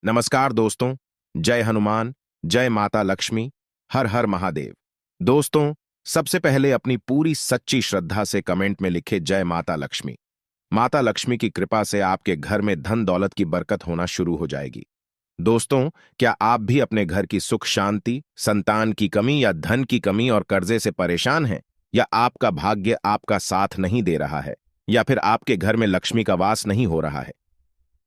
नमस्कार दोस्तों। जय हनुमान, जय माता लक्ष्मी, हर हर महादेव। दोस्तों, सबसे पहले अपनी पूरी सच्ची श्रद्धा से कमेंट में लिखे जय माता लक्ष्मी। माता लक्ष्मी की कृपा से आपके घर में धन दौलत की बरकत होना शुरू हो जाएगी। दोस्तों, क्या आप भी अपने घर की सुख शांति, संतान की कमी या धन की कमी और कर्जे से परेशान हैं? या आपका भाग्य आपका साथ नहीं दे रहा है? या फिर आपके घर में लक्ष्मी का वास नहीं हो रहा है?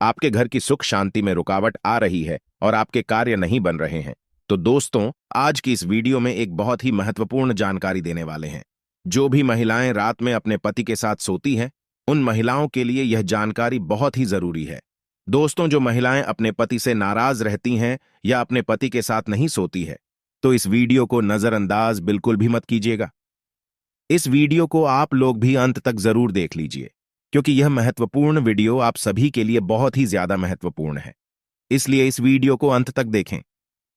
आपके घर की सुख शांति में रुकावट आ रही है और आपके कार्य नहीं बन रहे हैं? तो दोस्तों, आज की इस वीडियो में एक बहुत ही महत्वपूर्ण जानकारी देने वाले हैं। जो भी महिलाएं रात में अपने पति के साथ सोती हैं, उन महिलाओं के लिए यह जानकारी बहुत ही जरूरी है। दोस्तों, जो महिलाएं अपने पति से नाराज रहती हैं या अपने पति के साथ नहीं सोती है, तो इस वीडियो को नजरअंदाज बिल्कुल भी मत कीजिएगा। इस वीडियो को आप लोग भी अंत तक जरूर देख लीजिए, क्योंकि यह महत्वपूर्ण वीडियो आप सभी के लिए बहुत ही ज्यादा महत्वपूर्ण है। इसलिए इस वीडियो को अंत तक देखें।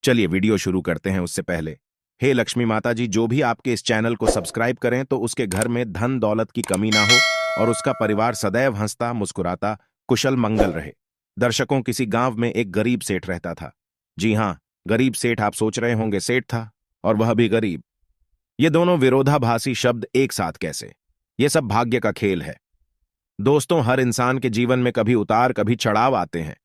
चलिए वीडियो शुरू करते हैं। उससे पहले, हे लक्ष्मी माता जी, जो भी आपके इस चैनल को सब्सक्राइब करें तो उसके घर में धन दौलत की कमी ना हो और उसका परिवार सदैव हंसता मुस्कुराता कुशल मंगल रहे। दर्शकों, किसी गांव में एक गरीब सेठ रहता था। जी हाँ, गरीब सेठ। आप सोच रहे होंगे, सेठ था और वह भी गरीब। ये दोनों विरोधाभासी शब्द एक साथ कैसे? ये सब भाग्य का खेल है। दोस्तों, हर इंसान के जीवन में कभी उतार कभी चढ़ाव आते हैं।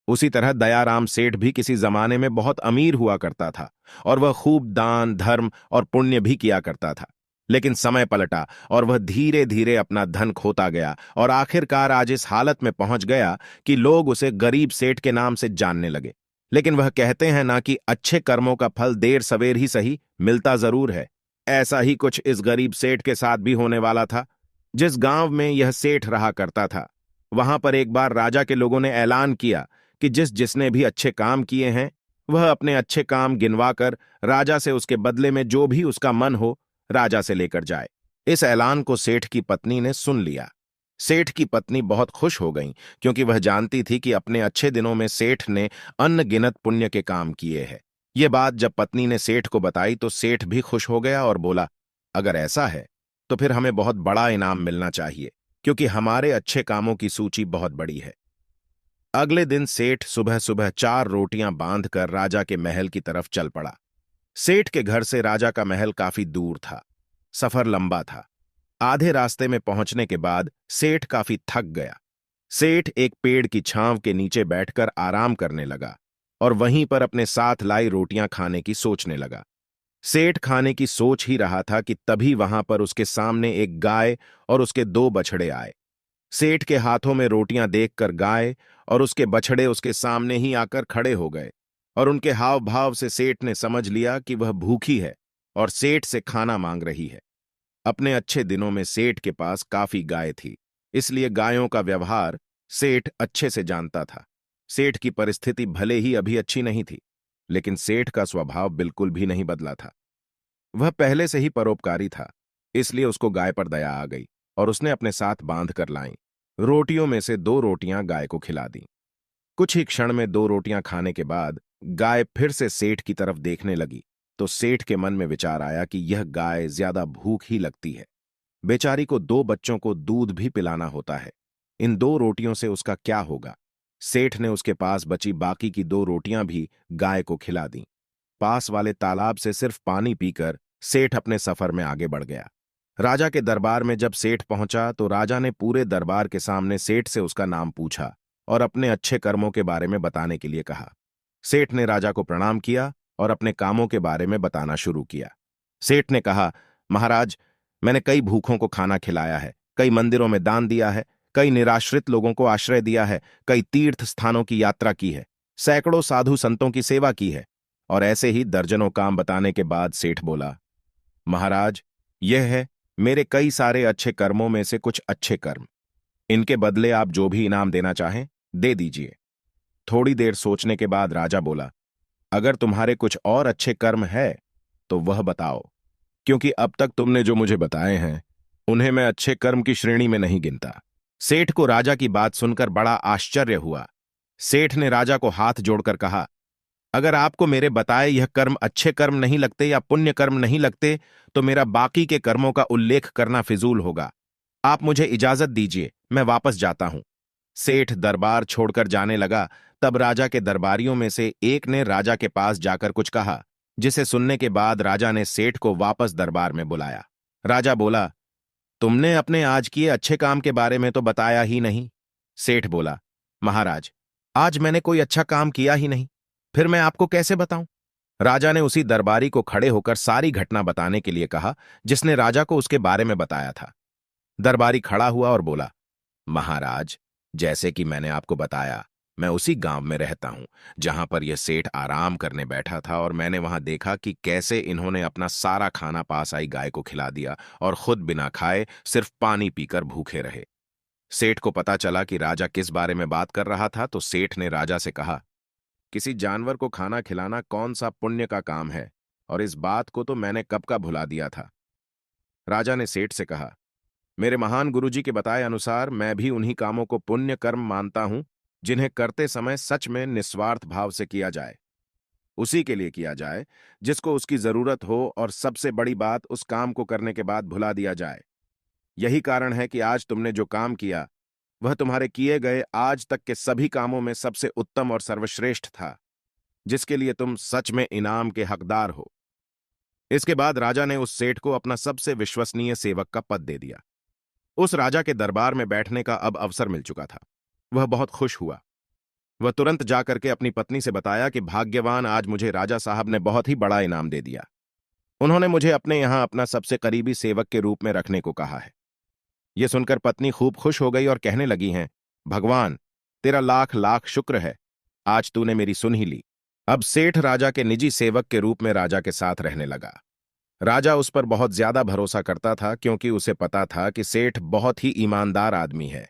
उसी तरह दयाराम सेठ भी किसी जमाने में बहुत अमीर हुआ करता था और वह खूब दान धर्म और पुण्य भी किया करता था। लेकिन समय पलटा और वह धीरे धीरे अपना धन खोता गया और आखिरकार आज इस हालत में पहुंच गया कि लोग उसे गरीब सेठ के नाम से जानने लगे। लेकिन वह कहते हैं ना कि अच्छे कर्मों का फल देर सवेर ही सही, मिलता जरूर है। ऐसा ही कुछ इस गरीब सेठ के साथ भी होने वाला था। जिस गांव में यह सेठ रहा करता था, वहां पर एक बार राजा के लोगों ने ऐलान किया कि जिसने भी अच्छे काम किए हैं, वह अपने अच्छे काम गिनवाकर राजा से उसके बदले में जो भी उसका मन हो राजा से लेकर जाए। इस ऐलान को सेठ की पत्नी ने सुन लिया। सेठ की पत्नी बहुत खुश हो गई, क्योंकि वह जानती थी कि अपने अच्छे दिनों में सेठ ने अनगिनत पुण्य के काम किए हैं। यह बात जब पत्नी ने सेठ को बताई तो सेठ भी खुश हो गया और बोला, अगर ऐसा है तो फिर हमें बहुत बड़ा इनाम मिलना चाहिए, क्योंकि हमारे अच्छे कामों की सूची बहुत बड़ी है। अगले दिन सेठ सुबह सुबह 4 रोटियां बांधकर राजा के महल की तरफ चल पड़ा। सेठ के घर से राजा का महल काफी दूर था। सफर लंबा था। आधे रास्ते में पहुंचने के बाद सेठ काफी थक गया। सेठ एक पेड़ की छांव के नीचे बैठकर आराम करने लगा और वहीं पर अपने साथ लाई रोटियां खाने की सोचने लगा। सेठ खाने की सोच ही रहा था कि तभी वहां पर उसके सामने एक गाय और उसके 2 बछड़े आए। सेठ के हाथों में रोटियां देखकर गाय और उसके बछड़े उसके सामने ही आकर खड़े हो गए और उनके हाव भाव से सेठ ने समझ लिया कि वह भूखी है और सेठ से खाना मांग रही है। अपने अच्छे दिनों में सेठ के पास काफी गाय थी, इसलिए गायों का व्यवहार सेठ अच्छे से जानता था। सेठ की परिस्थिति भले ही अभी अच्छी नहीं थी, लेकिन सेठ का स्वभाव बिल्कुल भी नहीं बदला था। वह पहले से ही परोपकारी था, इसलिए उसको गाय पर दया आ गई और उसने अपने साथ बांध कर लाई। रोटियों में से 2 रोटियां गाय को खिला दी। कुछ ही क्षण में 2 रोटियां खाने के बाद गाय फिर से सेठ की तरफ देखने लगी तो सेठ के मन में विचार आया कि यह गाय ज्यादा भूख ही लगती है। बेचारी को 2 बच्चों को दूध भी पिलाना होता है। इन 2 रोटियों से उसका क्या होगा? सेठ ने उसके पास बची बाकी की 2 रोटियां भी गाय को खिला दी। पास वाले तालाब से सिर्फ पानी पीकर सेठ अपने सफर में आगे बढ़ गया। राजा के दरबार में जब सेठ पहुंचा तो राजा ने पूरे दरबार के सामने सेठ से उसका नाम पूछा और अपने अच्छे कर्मों के बारे में बताने के लिए कहा। सेठ ने राजा को प्रणाम किया और अपने कामों के बारे में बताना शुरू किया। सेठ ने कहा, महाराज, मैंने कई भूखों को खाना खिलाया है, कई मंदिरों में दान दिया है, कई निराश्रित लोगों को आश्रय दिया है, कई तीर्थ स्थानों की यात्रा की है, सैकड़ों साधु संतों की सेवा की है। और ऐसे ही दर्जनों काम बताने के बाद सेठ बोला, महाराज, यह है मेरे कई सारे अच्छे कर्मों में से कुछ अच्छे कर्म। इनके बदले आप जो भी इनाम देना चाहें दे दीजिए। थोड़ी देर सोचने के बाद राजा बोला, अगर तुम्हारे कुछ और अच्छे कर्म है तो वह बताओ, क्योंकि अब तक तुमने जो मुझे बताए हैं उन्हें मैं अच्छे कर्म की श्रेणी में नहीं गिनता। सेठ को राजा की बात सुनकर बड़ा आश्चर्य हुआ। सेठ ने राजा को हाथ जोड़कर कहा, अगर आपको मेरे बताए यह कर्म अच्छे कर्म नहीं लगते या पुण्य कर्म नहीं लगते तो मेरा बाकी के कर्मों का उल्लेख करना फिजूल होगा। आप मुझे इजाजत दीजिए, मैं वापस जाता हूं। सेठ दरबार छोड़कर जाने लगा तब राजा के दरबारियों में से एक ने राजा के पास जाकर कुछ कहा, जिसे सुनने के बाद राजा ने सेठ को वापस दरबार में बुलाया। राजा बोला, तुमने अपने आज किए अच्छे काम के बारे में तो बताया ही नहीं। सेठ बोला, महाराज, आज मैंने कोई अच्छा काम किया ही नहीं, फिर मैं आपको कैसे बताऊं? राजा ने उसी दरबारी को खड़े होकर सारी घटना बताने के लिए कहा जिसने राजा को उसके बारे में बताया था। दरबारी खड़ा हुआ और बोला, महाराज, जैसे कि मैंने आपको बताया, मैं उसी गांव में रहता हूं जहां पर यह सेठ आराम करने बैठा था, और मैंने वहां देखा कि कैसे इन्होंने अपना सारा खाना पास आई गाय को खिला दिया और खुद बिना खाए सिर्फ पानी पीकर भूखे रहे। सेठ को पता चला कि राजा किस बारे में बात कर रहा था, तो सेठ ने राजा से कहा, किसी जानवर को खाना खिलाना कौन सा पुण्य का काम है, और इस बात को तो मैंने कब का भुला दिया था। राजा ने सेठ से कहा, मेरे महान गुरुजी के बताए अनुसार मैं भी उन्हीं कामों को पुण्य कर्म मानता हूं जिन्हें करते समय सच में निस्वार्थ भाव से किया जाए, उसी के लिए किया जाए जिसको उसकी जरूरत हो, और सबसे बड़ी बात, उस काम को करने के बाद भुला दिया जाए। यही कारण है कि आज तुमने जो काम किया वह तुम्हारे किए गए आज तक के सभी कामों में सबसे उत्तम और सर्वश्रेष्ठ था, जिसके लिए तुम सच में इनाम के हकदार हो। इसके बाद राजा ने उस सेठ को अपना सबसे विश्वसनीय सेवक का पद दे दिया। उस राजा के दरबार में बैठने का अब अवसर मिल चुका था। वह बहुत खुश हुआ। वह तुरंत जाकर के अपनी पत्नी से बताया कि भाग्यवान, आज मुझे राजा साहब ने बहुत ही बड़ा इनाम दे दिया। उन्होंने मुझे अपने यहां अपना सबसे करीबी सेवक के रूप में रखने को कहा है। यह सुनकर पत्नी खूब खुश हो गई और कहने लगी हैं, भगवान, तेरा लाख लाख शुक्र है, आज तूने मेरी सुन ही ली। अब सेठ राजा के निजी सेवक के रूप में राजा के साथ रहने लगा। राजा उस पर बहुत ज्यादा भरोसा करता था, क्योंकि उसे पता था कि सेठ बहुत ही ईमानदार आदमी है।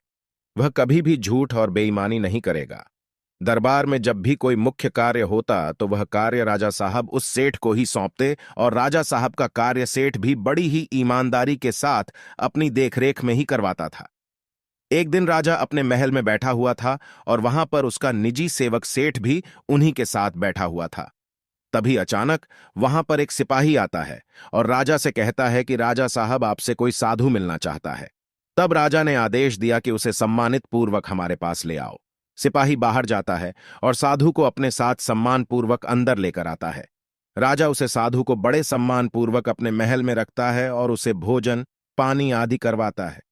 वह कभी भी झूठ और बेईमानी नहीं करेगा। दरबार में जब भी कोई मुख्य कार्य होता तो वह कार्य राजा साहब उस सेठ को ही सौंपते, और राजा साहब का कार्य सेठ भी बड़ी ही ईमानदारी के साथ अपनी देखरेख में ही करवाता था। एक दिन राजा अपने महल में बैठा हुआ था, और वहां पर उसका निजी सेवक सेठ भी उन्हीं के साथ बैठा हुआ था। तभी अचानक वहां पर एक सिपाही आता है और राजा से कहता है कि राजा साहब, आपसे कोई साधु मिलना चाहता है। तब राजा ने आदेश दिया कि उसे सम्मानित पूर्वक हमारे पास ले आओ। सिपाही बाहर जाता है और साधु को अपने साथ सम्मान पूर्वक अंदर लेकर आता है। राजा उसे साधु को बड़े सम्मान पूर्वक अपने महल में रखता है और उसे भोजन, पानी आदि करवाता है।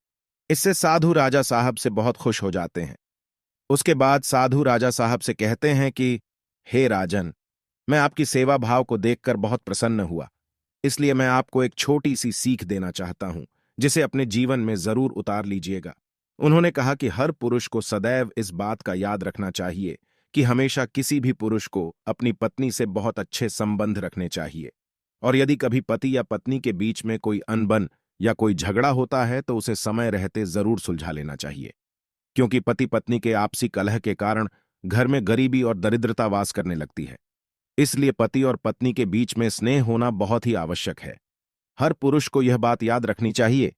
इससे साधु राजा साहब से बहुत खुश हो जाते हैं। उसके बाद साधु राजा साहब से कहते हैं कि हे राजन, मैं आपकी सेवा भाव को देखकर बहुत प्रसन्न हुआ, इसलिए मैं आपको एक छोटी सी सीख देना चाहता हूं, जिसे अपने जीवन में जरूर उतार लीजिएगा। उन्होंने कहा कि हर पुरुष को सदैव इस बात का याद रखना चाहिए कि हमेशा किसी भी पुरुष को अपनी पत्नी से बहुत अच्छे संबंध रखने चाहिए, और यदि कभी पति या पत्नी के बीच में कोई अनबन या कोई झगड़ा होता है तो उसे समय रहते जरूर सुलझा लेना चाहिए, क्योंकि पति पत्नी के आपसी कलह के कारण घर में गरीबी और दरिद्रता वास करने लगती है। इसलिए पति और पत्नी के बीच में स्नेह होना बहुत ही आवश्यक है। हर पुरुष को यह बात याद रखनी चाहिए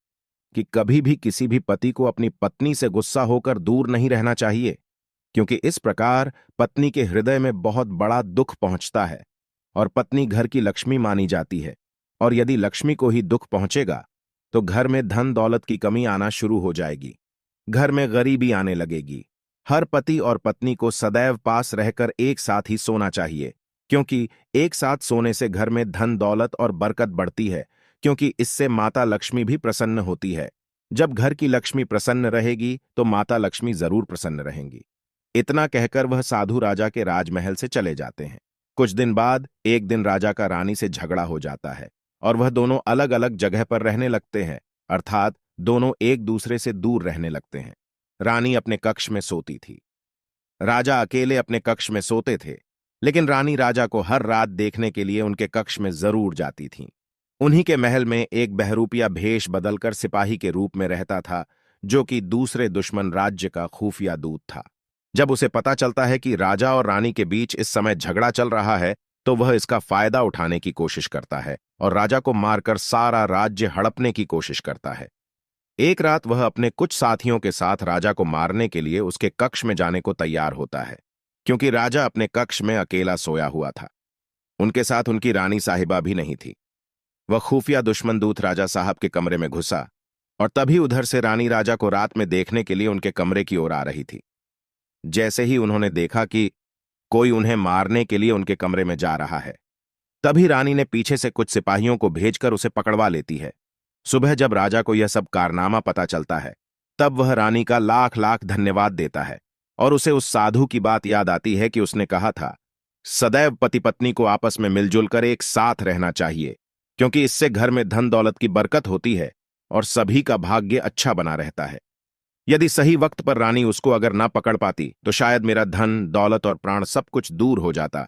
कि कभी भी किसी भी पति को अपनी पत्नी से गुस्सा होकर दूर नहीं रहना चाहिए, क्योंकि इस प्रकार पत्नी के हृदय में बहुत बड़ा दुख पहुंचता है, और पत्नी घर की लक्ष्मी मानी जाती है, और यदि लक्ष्मी को ही दुख पहुंचेगा तो घर में धन दौलत की कमी आना शुरू हो जाएगी, घर में गरीबी आने लगेगी। हर पति और पत्नी को सदैव पास रहकर एक साथ ही सोना चाहिए, क्योंकि एक साथ सोने से घर में धन दौलत और बरकत बढ़ती है, क्योंकि इससे माता लक्ष्मी भी प्रसन्न होती है। जब घर की लक्ष्मी प्रसन्न रहेगी तो माता लक्ष्मी जरूर प्रसन्न रहेंगी। इतना कहकर वह साधु राजा के राजमहल से चले जाते हैं। कुछ दिन बाद एक दिन राजा का रानी से झगड़ा हो जाता है और वह दोनों अलग अलग जगह पर रहने लगते हैं, अर्थात दोनों एक दूसरे से दूर रहने लगते हैं। रानी अपने कक्ष में सोती थी, राजा अकेले अपने कक्ष में सोते थे, लेकिन रानी राजा को हर रात देखने के लिए उनके कक्ष में जरूर जाती थीं। उन्हीं के महल में एक बहरूपिया भेष बदलकर सिपाही के रूप में रहता था, जो कि दूसरे दुश्मन राज्य का खुफिया दूत था। जब उसे पता चलता है कि राजा और रानी के बीच इस समय झगड़ा चल रहा है, तो वह इसका फायदा उठाने की कोशिश करता है और राजा को मारकर सारा राज्य हड़पने की कोशिश करता है। एक रात वह अपने कुछ साथियों के साथ राजा को मारने के लिए उसके कक्ष में जाने को तैयार होता है, क्योंकि राजा अपने कक्ष में अकेला सोया हुआ था। उनके साथ उनकी रानी साहिबा भी नहीं थी। वह खुफिया दुश्मन दूत राजा साहब के कमरे में घुसा, और तभी उधर से रानी राजा को रात में देखने के लिए उनके कमरे की ओर आ रही थी। जैसे ही उन्होंने देखा कि कोई उन्हें मारने के लिए उनके कमरे में जा रहा है, तभी रानी ने पीछे से कुछ सिपाहियों को भेजकर उसे पकड़वा लेती है। सुबह जब राजा को यह सब कारनामा पता चलता है, तब वह रानी का लाख लाख धन्यवाद देता है और उसे उस साधु की बात याद आती है कि उसने कहा था, सदैव पति पत्नी को आपस में मिलजुल कर एक साथ रहना चाहिए, क्योंकि इससे घर में धन दौलत की बरकत होती है और सभी का भाग्य अच्छा बना रहता है। यदि सही वक्त पर रानी उसको अगर ना पकड़ पाती तो शायद मेरा धन दौलत और प्राण सब कुछ दूर हो जाता।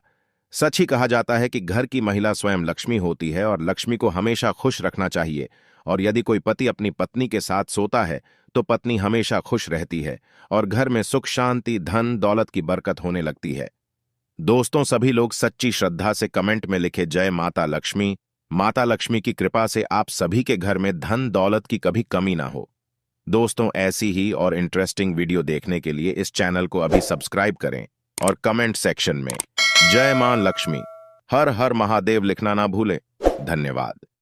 सच ही कहा जाता है कि घर की महिला स्वयं लक्ष्मी होती है और लक्ष्मी को हमेशा खुश रखना चाहिए, और यदि कोई पति अपनी पत्नी के साथ सोता है तो पत्नी हमेशा खुश रहती है और घर में सुख शांति धन दौलत की बरकत होने लगती है। दोस्तों, सभी लोग सच्ची श्रद्धा से कमेंट में लिखे जय माता लक्ष्मी। माता लक्ष्मी की कृपा से आप सभी के घर में धन दौलत की कभी कमी ना हो। दोस्तों, ऐसी ही और इंटरेस्टिंग वीडियो देखने के लिए इस चैनल को अभी सब्सक्राइब करें और कमेंट सेक्शन में जय मां लक्ष्मी, हर हर महादेव लिखना ना भूलें। धन्यवाद।